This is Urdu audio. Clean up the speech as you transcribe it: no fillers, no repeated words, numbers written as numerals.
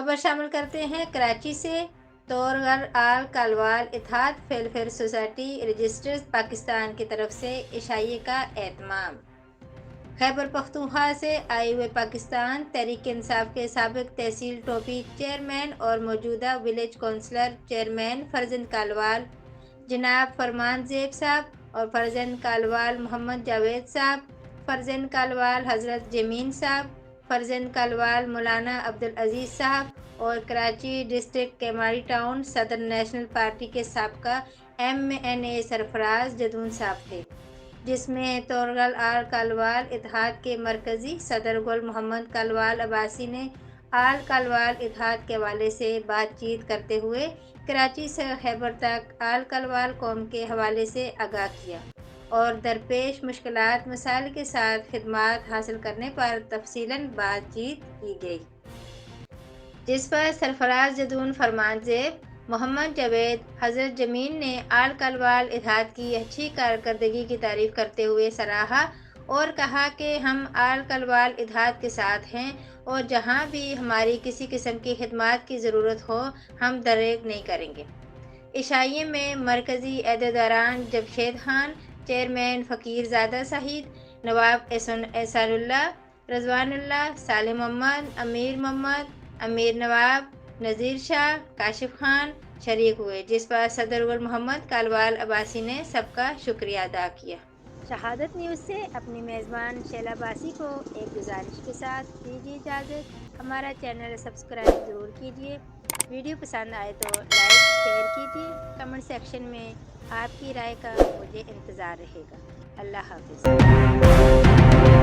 خبر شامل کرتے ہیں کراچی سے۔ تورغل آل کلوال اتحاد ویلفیئر سوسائٹی رجسٹرز پاکستان کی طرف سے عشائیے کا اہتمام۔ خیبر پختونخوا سے آئے ہوئے پاکستان تحریک انصاف کے سابق تحصیل ٹوپی چیئرمین اور موجودہ ولیج کونسلر چیئرمین فرزند کالوال جناب فرمان زیب صاحب اور فرزند کالوال محمد جاوید صاحب، فرزند کالوال حضرت جمین صاحب، فرزند کالوال مولانا عبدالعزیز صاحب اور کراچی ڈسٹرکٹ کیماڑی ٹاؤن صدر نیشنل پارٹی کے سابقہ MNA سرفراز جدون صاحب تھے، جس میں تورغل آل کلوال اتحاد کے مرکزی صدر گل محمد کلوال عباسی نے آل کلوال اتحاد کے حوالے سے بات چیت کرتے ہوئے کراچی سے خیبر تک آل کلوال قوم کے حوالے سے آگاہ کیا اور درپیش مشکلات مسائل کے ساتھ خدمات حاصل کرنے پر تفصیلاً بات چیت کی گئی، جس پر سرفراز جدون فرمان زیب، محمد جاوید، حضرت جمین نے آل کلوال اتحاد کی اچھی کارکردگی کی تعریف کرتے ہوئے سراہا اور کہا کہ ہم آل کلوال اتحاد کے ساتھ ہیں اور جہاں بھی ہماری کسی قسم کی خدمات کی ضرورت ہو ہم دریغ نہیں کریں گے۔ عشائیے میں مرکزی عہدیداران جمشید خان، چیئرمین فقیر زادہ سعید، نواب احسان اللہ، رضوان اللہ، صالح محمد، امیر محمد، امیر نواب، نذیر شاہ، کاشف خان شریک ہوئے، جس پر صدر گل محمد کلوال عباسی نے سب کا شکریہ ادا کیا۔ شہادت نیوز سے اپنی میزبان شیلا عباسی کو ایک گزارش کے ساتھ دیجیے اجازت۔ ہمارا چینل سبسکرائب ضرور کیجیے، ویڈیو پسند آئے تو لائک شیئر کیجیے، کمنٹ سیکشن میں آپ کی رائے کا مجھے انتظار رہے گا۔ اللہ حافظ۔